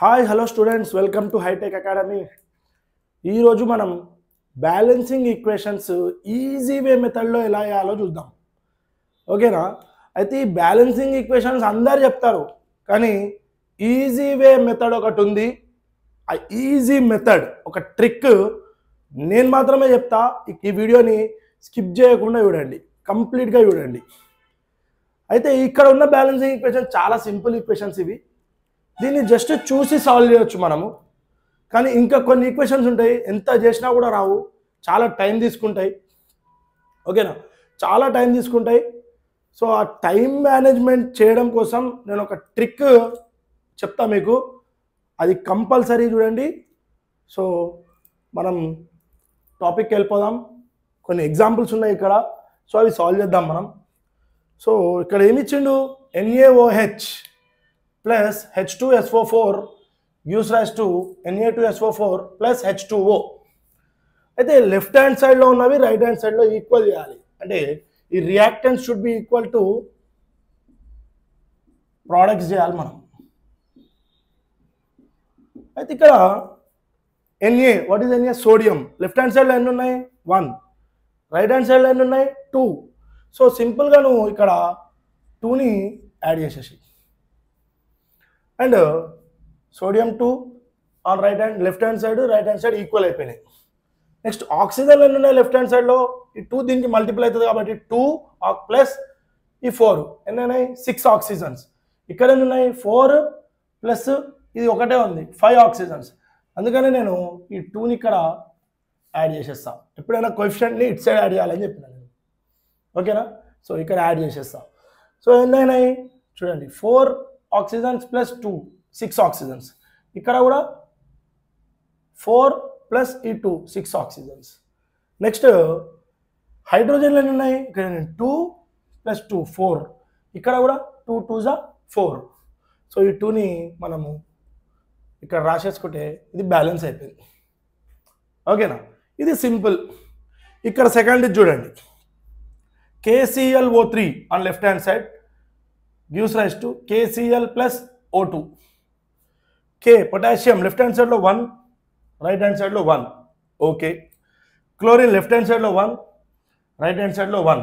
Hi hello students, welcome to hitech academy. ఈరోజు మనం balancing equations easy way మెథడ్లో ఎలా చేయాలో చూద్దాం. ఓకేనా? అయితే ఈ బ్యాలెన్సింగ్ ఈక్వేషన్స్ అందరు చెప్తారు, కానీ ఈజీ వే మెథడ్ ఒకటి ఉంది. ఆ ఈజీ మెథడ్ ఒక ట్రిక్ నేను మాత్రమే చెప్తా. ఈ వీడియోని స్కిప్ చేయకుండా చూడండి, కంప్లీట్గా చూడండి. అయితే ఇక్కడ ఉన్న బ్యాలెన్సింగ్ ఈక్వేషన్ చాలా సింపుల్ ఈక్వేషన్స్ ఇవి. దీన్ని జస్ట్ చూసి సాల్వ్ చేయొచ్చు మనము. కానీ ఇంకా కొన్ని ఈక్వేషన్స్ ఉంటాయి, ఎంత చేసినా కూడా రావు, చాలా టైం తీసుకుంటాయి. ఓకేనా? చాలా టైం తీసుకుంటాయి. సో ఆ టైం మేనేజ్మెంట్ చేయడం కోసం నేను ఒక ట్రిక్ చెప్తా మీకు, అది కంపల్సరీ చూడండి. సో మనం టాపిక్కి వెళ్ళిపోదాం. కొన్ని ఎగ్జాంపుల్స్ ఉన్నాయి ఇక్కడ, సో అవి సాల్వ్ చేద్దాం మనం. సో ఇక్కడ ఏమి ఇచ్చిండు, NaOH plus H2SO4 gives rise to Na2SO4 plus H2O. అయితే లెఫ్ట్ హ్యాండ్ సైడ్లో ఉన్నవి రైట్ హ్యాండ్ సైడ్లో ఈక్వల్ చేయాలి. అంటే ఈ reactance should be equal to products చేయాలి మనం. అయితే ఇక్కడ Na, what is Na? Sodium. Left hand సైడ్లో ఎన్ని ఉన్నాయి? 1. రైట్ హ్యాండ్ సైడ్లో ఎన్ని ఉన్నాయి? 2. సో సింపుల్గా నువ్వు ఇక్కడ 2ని యాడ్ చేసేసి, and sodium 2 on left hand side equal అయిపోయినాయి. నెక్స్ట్ ఆక్సిజన్ ఎన్ని ఉన్నాయి లెఫ్ట్ హ్యాండ్ సైడ్లో? ఈ 2 దీనికి మల్టిపుల్ అవుతుంది కాబట్టి 2 ప్లస్ ఈ 4 ఎన్ని ఉన్నాయి? 6 ఆక్సిజన్స్. ఇక్కడ ఎన్ని ఉన్నాయి? 4 ప్లస్ ఇది ఒకటే ఉంది, 5 ఆక్సిజన్స్. అందుకని నేను ఈ 2ని ఇక్కడ యాడ్ చేసేస్తాను. ఎప్పుడైనా కోఎఫిషియంట్ని ఇట్ సైడ్ యాడ్ చేయాలని చెప్పిన నేను. ఓకేనా? సో ఇక్కడ యాడ్ చేసేస్తాను. సో ఎన్నైనాయి చూడండి, 4 ఆక్సిజన్స్ ప్లస్ 2 6 ఆక్సిజన్స్. ఇక్కడ కూడా 4 ప్లస్ ఈ 2 6 ఆక్సిజన్స్. నెక్స్ట్ హైడ్రోజన్లు ఎన్ని ఉన్నాయి? ఇక్కడ 2 ప్లస్ 2 4. ఇక్కడ కూడా 2 2s 4. సో ఈ 2ని మనము ఇక్కడ రాసేసుకుంటే ఇది బ్యాలెన్స్ అయిపోయింది. ఓకేనా? ఇది సింపుల్. ఇక్కడ సెకండ్ చూడండి, KClO3 on left hand side gives rise to KCl plus O2. K potassium left hand సైడ్లో 1, రైట్ హ్యాండ్ సైడ్లో 1. ఓకే. క్లోరిన్ లెఫ్ట్ హ్యాండ్ సైడ్లో 1, రైట్ హ్యాండ్ సైడ్లో 1.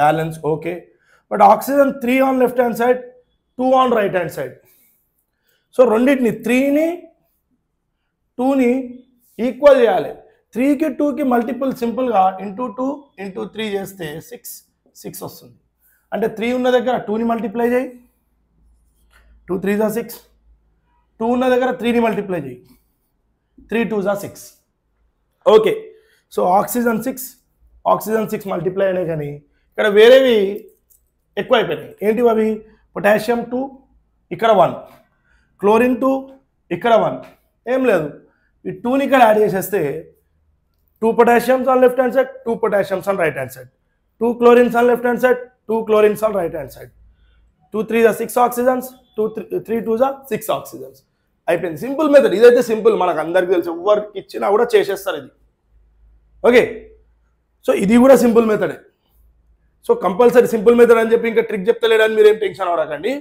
Balance okay. But oxygen 3 on left hand side, 2 on right hand side. So రెండింటిని 3ని 2ని equal చేయాలి. 3కి 2కి multiple సింపుల్గా ఇంటూ 2 ఇంటూ 3 చేస్తే 6 వస్తుంది. అంటే 3 ఉన్న దగ్గర 2ని మల్టిప్లై చేయి, 2 3s 6. 2 ఉన్న దగ్గర 3ని మల్టిప్లై చేయి, 3 2s 6. Okay. So oxygen 6 multiply అయినాయి, కానీ ఇక్కడ వేరేవి ఎక్కువ అయిపోయినాయి. ఏంటివి అవి? పొటాషియం 2 ఇక్కడ 1, క్లోరిన్ 2 ఇక్కడ 1. ఏం లేదు, ఈ 2ని ఇక్కడ యాడ్ చేసేస్తే 2 potassiums on left hand side, 2 potassiums on right hand side, 2 chlorines on left hand side, 2 chlorines on right hand side. 2 3s 6 oxygens, 3 2s 6 oxygens. అయిపోయింది. Simple method. ఇదైతే సింపుల్, మనకు అందరికీ తెలుసు, ఎవరికి ఇచ్చినా కూడా చేసేస్తారు ఇది. ఓకే. సో ఇది కూడా సింపుల్ మెథడే. సో కంపల్సరీ సింపుల్ మెథడ్ అని చెప్పి ఇంకా ట్రిక్ చెప్తలేడని మీరేం టెన్షన్ అవ్వకండి.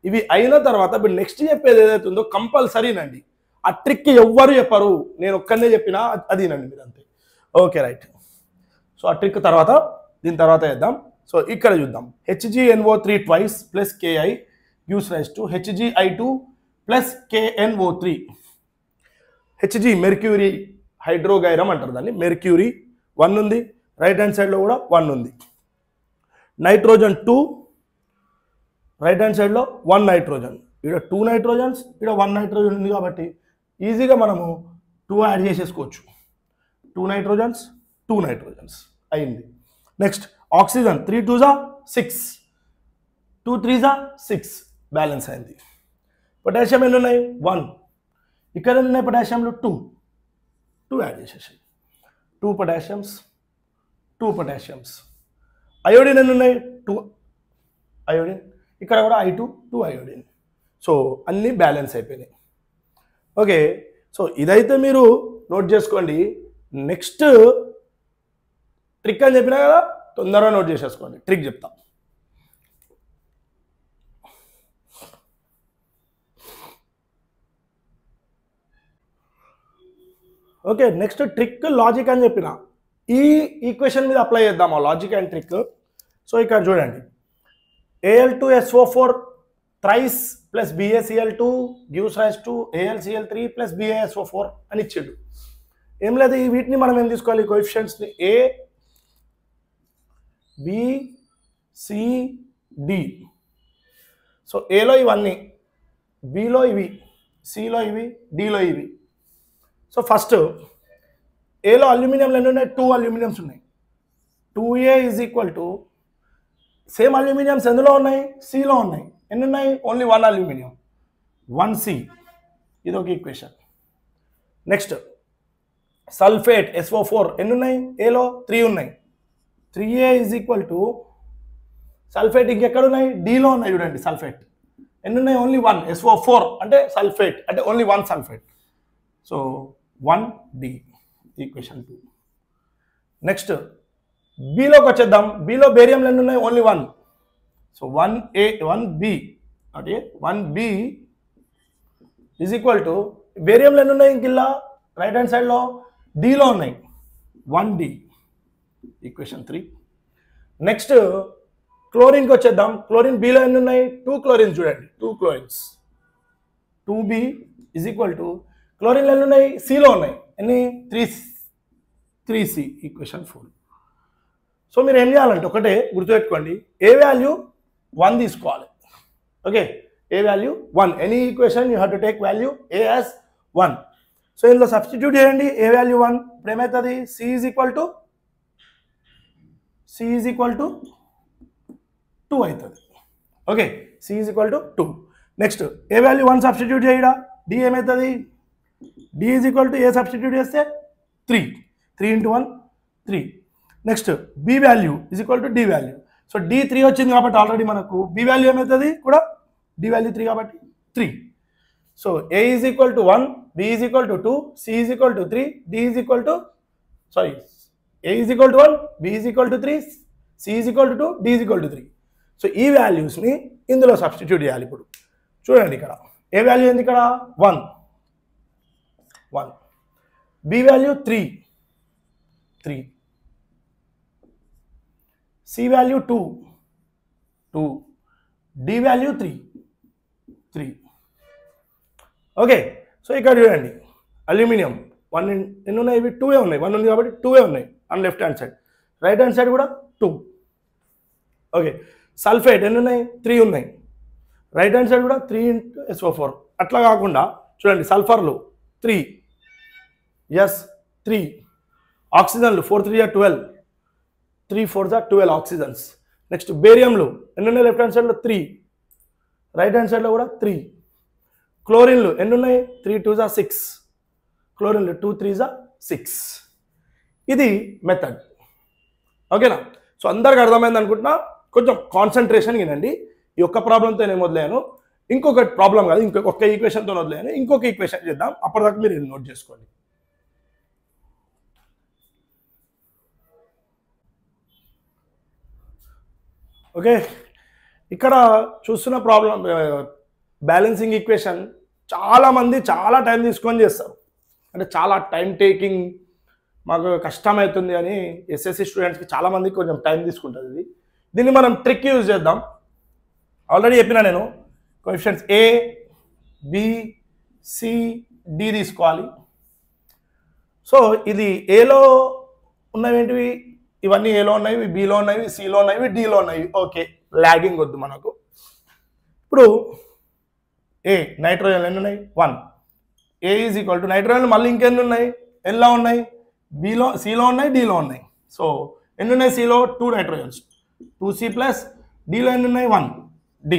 ఇవి అయిన తర్వాత ఇప్పుడు నెక్స్ట్ చెప్పేది ఏదైతే ఉందో కంపల్సరీనండి. ఆ ట్రిక్ ఎవ్వరు చెప్పరు, నేను ఒక్కనే చెప్పినా అదేనండి మీరు అంతే. Okay right. సో ఆ ట్రిక్ తర్వాత దీని తర్వాత వేద్దాం. సో ఇక్కడ చూద్దాం, HgNO3 twice plus Ki gives rise to HgI2 plus KNO3. Hg mercury hydrargyrum అంటారు దాన్ని. మెర్క్యూరీ 1 ఉంది, రైట్ హ్యాండ్ సైడ్లో కూడా 1 ఉంది. నైట్రోజన్ 2, రైట్ హ్యాండ్ సైడ్లో 1 నైట్రోజన్. ఇక్కడ 2 నైట్రోజన్స్, ఇక్కడ 1 నైట్రోజన్ ఉంది కాబట్టి ఈజీగా మనము 2 యాడ్ చేసేసుకోవచ్చు. 2 నైట్రోజన్స్ 2 నైట్రోజన్స్ అయింది. Next oxygen 3 2s 6, 2 3s 6 balance అయింది. పొటాషియం ఎన్ని ఉన్నాయి? 1. ఇక్కడ ఎన్ని ఉన్నాయి పొటాషియంలు? 2 యాడ్ చేసేసాయి. 2 పొటాషియమ్స్ 2 పొటాషియమ్స్. అయోడిన్ ఎన్ని ఉన్నాయి? 2 అయోడిన్. ఇక్కడ కూడా I2 2 అయోడిన్. సో అన్నీ బ్యాలెన్స్ అయిపోయినాయి. ఓకే. సో ఇదైతే మీరు నోట్ చేసుకోండి. నెక్స్ట్ ట్రిక్ అని చెప్పినా కదా, తొందరగా నోట్ చేసేసుకోండి. ట్రిక్ చెప్తా. ఓకే, నెక్స్ట్ ట్రిక్ లాజిక్ అని చెప్పిన ఈ ఈక్వేషన్ మీద అప్లై చేద్దాం ఆ లాజిక్ అండ్ ట్రిక్. సో ఇక్కడ చూడండి, Al2SO4 thrice plus BaCl2 gives rise to AlCl3 plus BaSO4 అని ఇచ్చాడు. ఏం లేదు, వీటిని మనం ఏం తీసుకోవాలి, కోఎఫిషియంట్స్ని A B C D. So ఏలో ఇవన్నీ, బిలో ఇవి, సిలో ఇవి, డిలో ఇవి. సో ఫస్ట్ ఏలో అల్యూమినియంలు ఎన్ని ఉన్నాయి, 2 అల్యూమినియంస్ ఉన్నాయి. 2A is equal to same aluminiums ఎందులో ఉన్నాయి, సిలో ఉన్నాయి. ఎన్ని ఉన్నాయి, ఓన్లీ 1 అల్యూమినియం, 1C. ఇది ఒక ఈక్వేషన్. నెక్స్ట్ సల్ఫేట్ SO4 ఎన్ని ఉన్నాయి, ఏలో 3 ఉన్నాయి. 3A is equal to sulphate ఇంకెక్కడ ఉన్నాయి, డిలో ఉన్నాయి. చూడండి సల్ఫేట్ ఎన్ని ఉన్నాయి, ఓన్లీ 1. SO4 అంటే సల్ఫేట్ అంటే only 1 sulphate. So 1D equation 2. Next బిలోకి వచ్చేద్దాం. బిలో బేరియంలు ఎన్ని ఉన్నాయి, ఓన్లీ 1. సో 1A 1B అంటే 1B ఈజ్ ఈక్వల్ టు బేరియంలు ఎన్ని ఉన్నాయి ఇంకిల్లా రైట్ హ్యాండ్ సైడ్లో, డిలో ఉన్నాయి, 1D ఈక్వేషన్ 3. నెక్స్ట్ క్లోరిన్కి వచ్చేద్దాం. క్లోరిన్ బిలో ఎన్ని ఉన్నాయి, 2 క్లోరిన్స్. చూడండి 2 chlorines, 2B is equal to క్లోరిన్లు ఎన్ని ఉన్నాయి, సిలో ఉన్నాయి. ఎన్ని, 3C ఈక్వేషన్ 4. సో మీరు ఏం చేయాలంటే ఒకటే గుర్తుపెట్టుకోండి, ఏ వాల్యూ 1 తీసుకోవాలి. Okay, A value 1. Any equation you have to take value A as 1. So ఇందులో సబ్స్టిట్యూట్ చేయండి, ఏ వాల్యూ 1. ఇప్పుడు ఏమవుతుంది, C ఈజ్ ఈక్వల్ టు 2 అవుతుంది. Okay, C is equal to 2. Next A value 1 substitute చేయడా, D ఏమవుతుంది, D is equal to A substitute చేస్తే 3. 3 × 1 3. Next B value is equal to D value. So D 3 వచ్చింది కాబట్టి already మనకు B value ఏమవుతుంది కూడా, D value 3 కాబట్టి 3. So A is equal to 1, B is equal to 2, C is equal to 3, D is equal to A is equal to 1, B is equal to 3, C is equal to 2, D is equal to 3. So ఈ వాల్యూస్ని ఇందులో substitute చేయాలి. ఇప్పుడు చూడండి, ఇక్కడ ఏ value ఏంది, ఇక్కడ 1. B value 3. C value 2. D value 3. Okay, so ఇక్కడ చూడండి అల్యూమినియం 1 ఎన్ని ఉన్నాయి, ఇవి 2 ఉన్నాయి. 1 ఉంది కాబట్టి 2 ఉన్నాయి on left hand side. Right hand side కూడా 2. ఓకే, సల్ఫేట్ ఎన్ని ఉన్నాయి, 3 ఉన్నాయి. రైట్ హ్యాండ్ సైడ్ కూడా 3 × SO4. అట్లా కాకుండా చూడండి సల్ఫర్లు 3, 3. ఆక్సిజన్లు 4 3 12, 3 4 12 ఆక్సిజన్స్. నెక్స్ట్ బేరియంలు ఎన్ని ఉన్నాయి, లెఫ్ట్ హ్యాండ్ సైడ్లో 3, రైట్ హ్యాండ్ సైడ్లో కూడా 3. క్లోరిన్లు ఎన్ని ఉన్నాయి, 3 2 6, క్లోరిన్లు 2 3 6. ఇది మెథడ్. ఓకేనా, సో అందరికి అర్థమైంది అనుకుంటున్నా. కొంచెం కాన్సన్ట్రేషన్ వినండి. ఈ ఒక్క ప్రాబ్లంతో నేను వదిలేను, ఇంకొక ప్రాబ్లం కాదు, ఇంకొక ఈక్వేషన్తో వదిలేను, ఇంకొక ఈక్వేషన్ చేద్దాం. అప్పటిదాకా మీరు నోట్ చేసుకోండి. ఓకే, ఇక్కడ చూస్తున్న ప్రాబ్లం బ్యాలెన్సింగ్ ఈక్వేషన్ చాలామంది చాలా టైం తీసుకొని చేస్తారు. అంటే చాలా టైం టేకింగ్, మాకు కష్టమవుతుంది అని ఎస్ఎస్సి స్టూడెంట్స్కి చాలామందికి కొంచెం టైం తీసుకుంటుంది. దీన్ని మనం ట్రిక్ యూజ్ చేద్దాం. ఆల్రెడీ చెప్పినా నేను, coefficients A B C D తీసుకోవాలి. సో ఇది ఏలో ఉన్నవేంటివి, ఇవన్నీ ఏలో ఉన్నాయి, బిలో ఉన్నాయి, సిలో ఉన్నాయి, డిలో ఉన్నాయి. ఓకే, లాగింగ్ వద్దు మనకు. ఇప్పుడు ఏ నైట్రోజన్ ఎన్ని ఉన్నాయి, 1. ఏ ఈజ్ ఈక్వల్ టు నైట్రోజన్ మళ్ళీ ఇంకెన్ని ఉన్నాయి, ఎల్లో ఉన్నాయి, బిలో సిలో ఉన్నాయి, డిలో ఉన్నాయి. సో ఎన్ని ఉన్నాయి, సిలో 2 నైట్రోజన్స్, 2C ప్లస్, డిలో ఎన్ని ఉన్నాయి, 1D.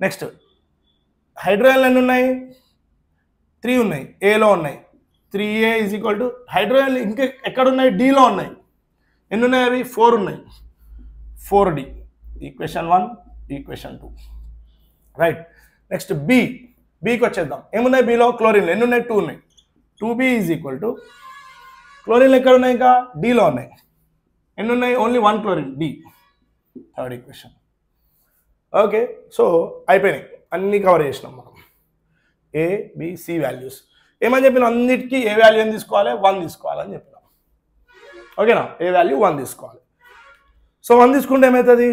నెక్స్ట్ హైడ్రోజన్లు ఎన్ని ఉన్నాయి, 3 ఉన్నాయి, ఏలో ఉన్నాయి. 3A ఈజ్ ఈక్వల్ టు హైడ్రోజన్లు ఇంకా ఎక్కడ ఉన్నాయి, డిలో ఉన్నాయి. ఎన్ని ఉన్నాయి అవి, 4 ఉన్నాయి, 4D equation 1 equation 2. Right, next బికి వచ్చేద్దాం. ఏమున్నాయి బిలో, క్లోరిన్లు ఎన్ని ఉన్నాయి, 2 ఉన్నాయి. 2B ఈజ్ ఈక్వల్ టు క్లోరిన్లు ఎక్కడ ఉన్నాయి, ఇంకా డిలో ఉన్నాయి. ఎన్ని ఉన్నాయి, only 1 chlorine, D. Third equation. Okay, so అయిపోయినాయి, అన్నీ కవర్ చేసినాం మనం. A B C values. ఏమని చెప్పిన అన్నిటికీ ఏ వాల్యూ ఏం తీసుకోవాలి 1 తీసుకోవాలని చెప్పినాం ఓకేనా ఏ వాల్యూ 1 తీసుకోవాలి సో 1 తీసుకుంటే ఏమవుతుంది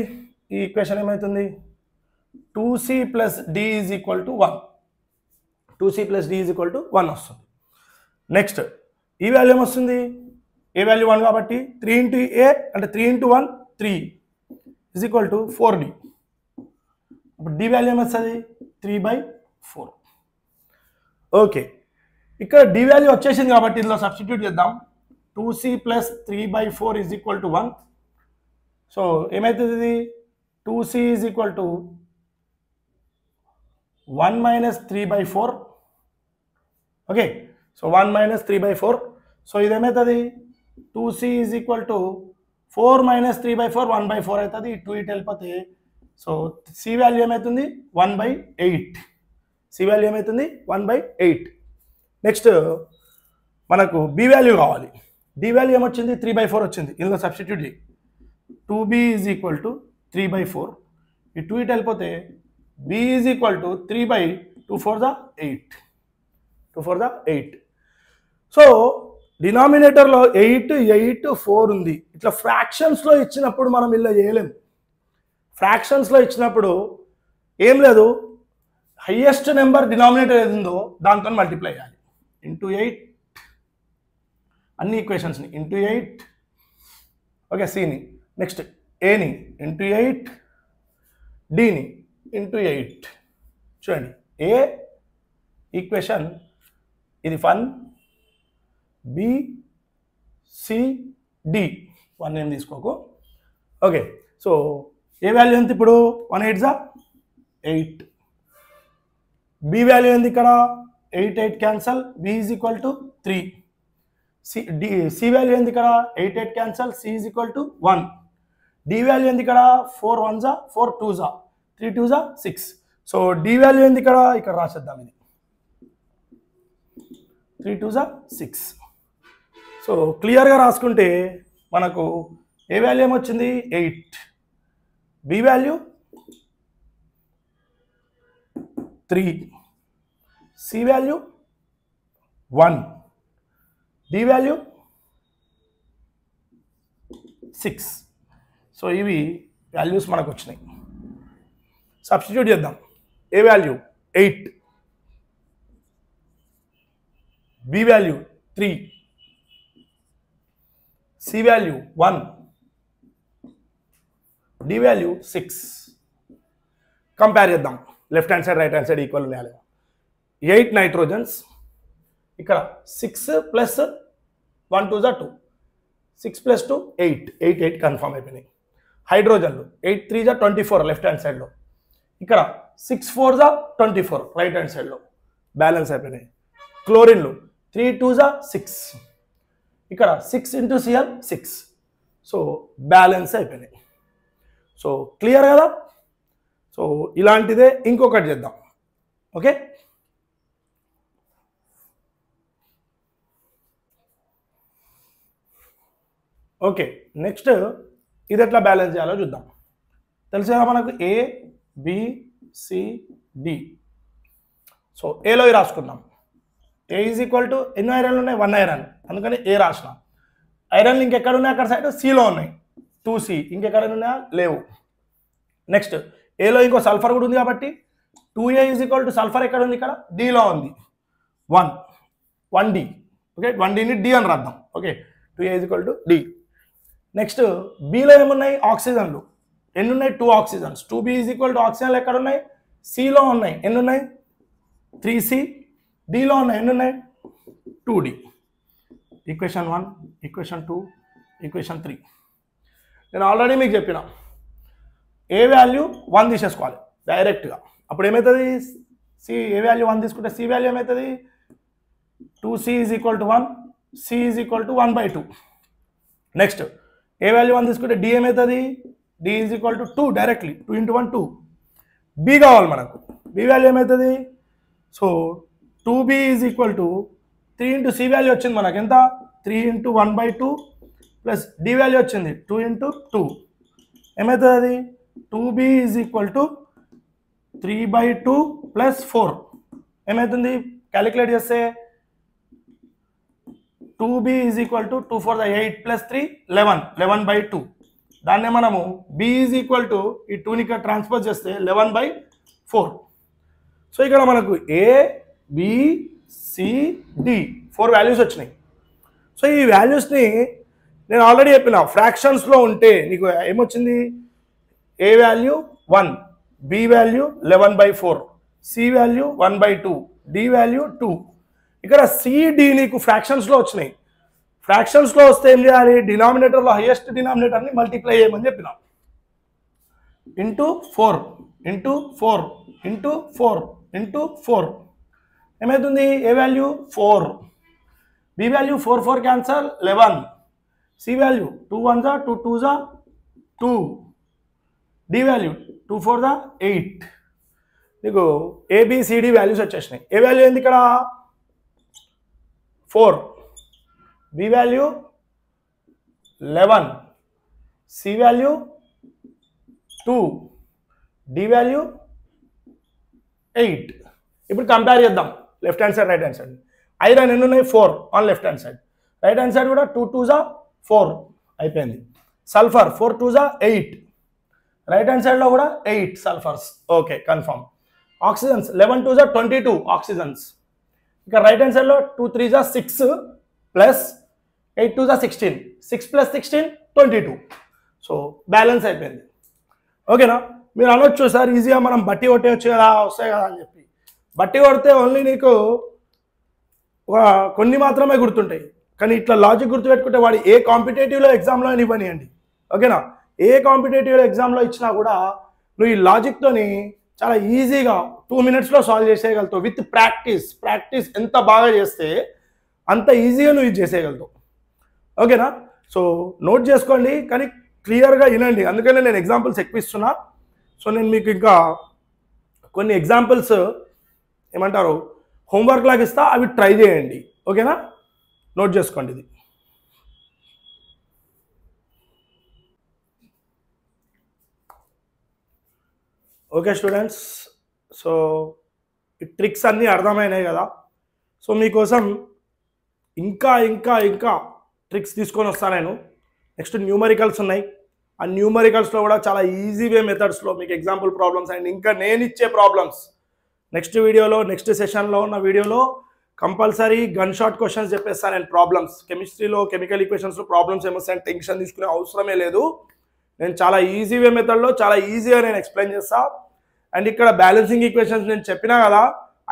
ఈ ఈక్వేషన్ ఏమవుతుంది 2c plus d is equal to 1 2c plus d is equal to 1 వస్తుంది నెక్స్ట్ ఈ వాల్యూ ఏమొస్తుంది ఏ వాల్యూ 1 కాబట్టి 3 into a అంటే 3 into 1 3 is equal to 4d ఇప్పుడు d వాల్యూ ఏమొస్తుంది 3/4 ఓకే ఇక్కడ d వాల్యూ వచ్చేసింది కాబట్టి ఇందులో సబ్స్టిట్యూట్ చేద్దాం 2c plus 3/4 is equal to 1 so ఏమవుతుంది ఇది 2c is equal to 1 minus 3/4 okay so 1 minus 3/4 so ఇది ఏమవుతుంది 2c is equal to 4 minus 3/4 1/4 అవుతుంది 2 ఇటు వెళ్ళిపోతే సో c వాల్యూ ఏమవుతుంది 1/8 c వాల్యూ ఏమవుతుంది 1/8 నెక్స్ట్ మనకు b వాల్యూ కావాలి d వాల్యూ ఏమొచ్చింది 3/4 వచ్చింది ఇందులో సబ్స్టిట్యూట్ చేయి 2b is equal to 3/4 ఈ 2 ఇటు వెళ్ళిపోతే b is equal to 3/2 4 the 8 2 4 the 8 so డినామినేటర్లో 8 8 4 ఉంది ఇట్లా ఫ్రాక్షన్స్లో ఇచ్చినప్పుడు మనం ఇలా చేయలేం ఫ్రాక్షన్స్లో ఇచ్చినప్పుడు ఏం లేదు హైయెస్ట్ నెంబర్ డినామినేటర్ ఏది ఉందో దాంతో మల్టిప్లై చేయాలి ఇంటూ 8 అన్ని ఈక్వేషన్స్ని ఇంటూ 8 ఓకే సిని నెక్స్ట్ ఏని ఇంటూ 8 డిని ఇంటూ 8 చూడండి ఏ ఈక్వేషన్ ఇది 1 బి సి డి 1 ఏం తీసుకోకు ఓకే సో ఏ వాల్యూ ఎంత ఇప్పుడు 1 8 8 బి వాల్యూ ఎంత ఇక్కడ 8 8 cancel B is equal to 3 C value ఎంత ఇక్కడ 8 8 cancel C is equal to 1 D value ఎంత ఇక్కడ 4 1 4 2 3 2 6 సో డి వాల్యూ ఎంత ఇక్కడ రాసేద్దాం ఇది 3 2 6 సో క్లియర్గా రాసుకుంటే మనకు ఏ వాల్యూ ఏమొచ్చింది 8 B value 3 C value 1 D value 6 so ఇవి వాల్యూస్ మనకు వచ్చినాయి సబ్స్టిట్యూట్ చేద్దాం A value 8 B value 3 C value 1 D value 6 compare చేద్దాం left hand side right hand side equal ఉన్నాయి 8 నైట్రోజన్స్ ఇక్కడ 6 ప్లస్ 1 2 2 6 ప్లస్ 2 8 8 8 కన్ఫర్మ్ అయిపోయినాయి హైడ్రోజన్లు 8 3 24 లెఫ్ట్ హ్యాండ్ సైడ్లో ఇక్కడ 6 4 24 రైట్ హ్యాండ్ సైడ్లో బ్యాలెన్స్ అయిపోయినాయి క్లోరిన్లు 3 2 6 ఇక్కడ 6 ఇంటూ సిఎల్ 6 సో బ్యాలెన్స్ అయిపోయినాయి సో క్లియర్ కదా సో ఇలాంటిదే ఇంకొకటి చేద్దాం ఓకే ఓకే నెక్స్ట్ ఇది ఎట్లా బ్యాలెన్స్ చేయాలో చూద్దాం తెలుసు కదా మనకు A B C D so ఏలో రాసుకుందాం ఏ ఈజ్ ఈక్వల్ టు ఎన్ని ఐరన్లు ఉన్నాయి 1 ఐరన్ అందుకని ఏ రాసినాం ఐరన్లు ఇంకెక్కడ ఉన్నాయి అక్కడ సైడ్ సిలో ఉన్నాయి 2c ఇంకెక్కడ ఉన్నాయా లేవు నెక్స్ట్ ఏలో ఇంకో సల్ఫర్ కూడా ఉంది కాబట్టి 2a is equal to sulphur ఎక్కడ ఉంది ఇక్కడ డిలో ఉంది 1d ఓకే 1dని డి అని రాద్దాం okay 2a is equal to D next బిలో ఏమున్నాయి ఆక్సిజన్లు ఎన్ని ఉన్నాయి 2 oxygens 2b is equal to ఆక్సిజన్లు ఎక్కడ ఉన్నాయి సిలో ఉన్నాయి ఎన్ని ఉన్నాయి 3c డిలో ఉన్నాయి ఎన్ని ఉన్నాయి 2d ఈక్వేషన్ 1 ఈక్వేషన్ 2 ఈక్వేషన్ 3 నేను ఆల్రెడీ మీకు చెప్పిన ఏ వాల్యూ 1 తీసేసుకోవాలి డైరెక్ట్గా అప్పుడు ఏమవుతుంది సి ఏ వాల్యూ 1 తీసుకుంటే సి వాల్యూ ఏమవుతుంది 2c is equal to 1 C is equal to 1/2 next A value 1 తీసుకుంటే డి ఏమవుతుంది D is equal to 2 directly 2 into 1 2 B కావాలి మనకు బి వాల్యూ ఏమవుతుంది so 2b is equal to 3 into C value వచ్చింది మనకు ఎంత 3 into 1/2 plus D value వచ్చింది 2 into 2 ఏమవుతుంది అది 2b is equal to 3/2 plus 4 ఏమవుతుంది క్యాలిక్యులేట్ చేస్తే 2b is equal to 2 4 8 plus 3 11 11/2. దాన్నే మనము b ఈజ్ ఈక్వల్ టు ఈ 2ని ఇక్కడ ట్రాన్స్ఫర్ చేస్తే 11/4. సో ఇక్కడ మనకు a b c d 4 values వచ్చినాయి. సో ఈ వాల్యూస్ని నేను ఆల్రెడీ చెప్పిన ఫ్రాక్షన్స్లో ఉంటే నీకు ఏమొచ్చింది, a value 1, b value 11/4, c value 1/2, d value 2. ఇక్కడ cd నీకు ఫ్రాక్షన్స్లో వచ్చినాయి. ఫ్రాక్షన్స్లో వస్తే ఏం చేయాలి, డినామినేటర్లో హైయెస్ట్ డినామినేటర్ని మల్టిప్లై చేయమని చెప్పినాం. ఇంటూ 4 ఇంటూ 4 ఇంటూ 4 ఇంటూ 4 ఏమవుతుంది, A value 4, b value 4 4 cancel 11, c value 2 1 2 2 2, d value 2 4 8. నీకు ABCD వాల్యూస్ వచ్చేసినాయి. ఏ వాల్యూ ఏంది ఇక్కడ 4, b value 11, c value 2, d value 8. ఇప్పుడు కంపేర్ చేద్దాం left hand side right hand side. Iron ఎన్ని ఉన్నాయి, 4 on left hand side. Right hand side కూడా 2 2 4 అయిపోయింది. సల్ఫర్ 4 2 8, రైట్ హ్యాండ్ సైడ్లో కూడా 8 sulphurs. Okay, confirm. Oxygens 11 2 22 oxygens. ఇక రైట్ హ్యాండ్ సైడ్లో 2 3 6 ప్లస్ 8 2 16, 6 ప్లస్ 16 22. సో బ్యాలెన్స్ అయిపోయింది. ఓకేనా, మీరు అనొచ్చు సార్ ఈజీగా మనం బట్టి కొట్టేయచ్చు కదా, వస్తాయి కదా అని చెప్పి. బట్టి కొడితే ఓన్లీ నీకు కొన్ని మాత్రమే గుర్తుంటాయి. కానీ ఇట్లా లాజిక్ గుర్తుపెట్టుకుంటే వాడు ఏ కాంపిటేటివ్లో ఎగ్జామ్లో అని ఇవ్వనియండి. ఓకేనా, ఏ కాంపిటేటివ్ ఎగ్జామ్లో ఇచ్చినా కూడా నువ్వు ఈ లాజిక్తోని చాలా ఈజీగా 2 minutesలో సాల్వ్ చేసేయగలుగుతావు. విత్ ప్రాక్టీస్ ఎంత బాగా చేస్తే అంత ఈజీగా నువ్వు ఇది చేసేయగలుగుతావు. ఓకేనా, సో నోట్ చేసుకోండి కానీ క్లియర్గా వినండి, అందుకనే నేను ఎగ్జాంపుల్స్ ఎక్కువ ఇస్తున్నా. సో నేను మీకు ఇంకా కొన్ని ఎగ్జాంపుల్స్ ఏమంటారు హోంవర్క్ లాగా ఇస్తా, అవి ట్రై చేయండి. ఓకేనా, నోట్ చేసుకోండి ఇది. ఓకే స్టూడెంట్స్, సో ఈ ట్రిక్స్ అన్నీ అర్థమైనాయి కదా. సో మీకోసం ఇంకా ఇంకా ఇంకా ట్రిక్స్ తీసుకొని వస్తాను నేను. నెక్స్ట్ న్యూమరికల్స్ ఉన్నాయి. ఆ న్యూమరికల్స్లో కూడా చాలా ఈజీ వే మెథడ్స్లో మీకు ఎగ్జాంపుల్ ప్రాబ్లమ్స్ అండ్ ఇంకా నేను ఇచ్చే ప్రాబ్లమ్స్ నెక్స్ట్ వీడియోలో, నెక్స్ట్ సెషన్లో ఉన్న వీడియోలో కంపల్సరీ గన్ షాట్ క్వశ్చన్స్ చెప్పేస్తాను నేను. ప్రాబ్లమ్స్ కెమిస్ట్రీలో కెమికల్ ఈక్వేషన్స్లో ప్రాబ్లమ్స్ ఏమొస్తాయని టెన్షన్ తీసుకునే అవసరమే లేదు. నేను చాలా ఈజీ వే మెథడ్లో చాలా ఈజీగా నేను ఎక్స్ప్లెయిన్ చేస్తాను. అండ్ ఇక్కడ బ్యాలెన్సింగ్ ఈక్వేషన్స్ నేను చెప్పినా కదా,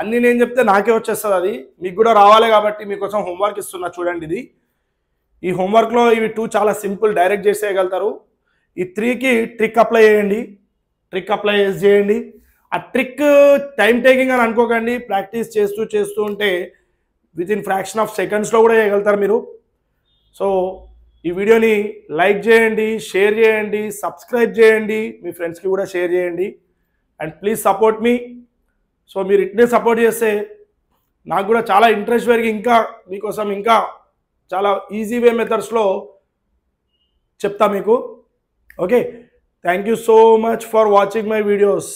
అన్నీ నేను చెప్తే నాకే వచ్చేస్తుంది. అది మీకు కూడా రావాలి కాబట్టి మీకోసం హోంవర్క్ ఇస్తున్నా. చూడండి ఇది, ఈ హోంవర్క్లో ఇవి 2 చాలా సింపుల్, డైరెక్ట్ చేసేయగలుగుతారు. ఈ 3కి ట్రిక్ అప్లై చేయండి, ట్రిక్ అప్లై చేయండి. ఆ ట్రిక్ టైం టేకింగ్ అని అనుకోకండి, ప్రాక్టీస్ చేస్తూ ఉంటే విత్ ఇన్ ఫ్రాక్షన్ ఆఫ్ సెకండ్స్లో కూడా చేయగలుగుతారు మీరు. సో ఈ వీడియోని లైక్ చేయండి, షేర్ చేయండి, సబ్స్క్రైబ్ చేయండి, మీ ఫ్రెండ్స్కి కూడా షేర్ చేయండి. And please support me. So మీరు ఇట్నే సపోర్ట్ చేస్తే నాకు కూడా చాలా ఇంట్రెస్ట్ పెరిగి ఇంకా మీకోసం ఇంకా చాలా ఈజీ వే మెథడ్స్లో చెప్తా మీకు. Okay, thank you so much for watching my videos.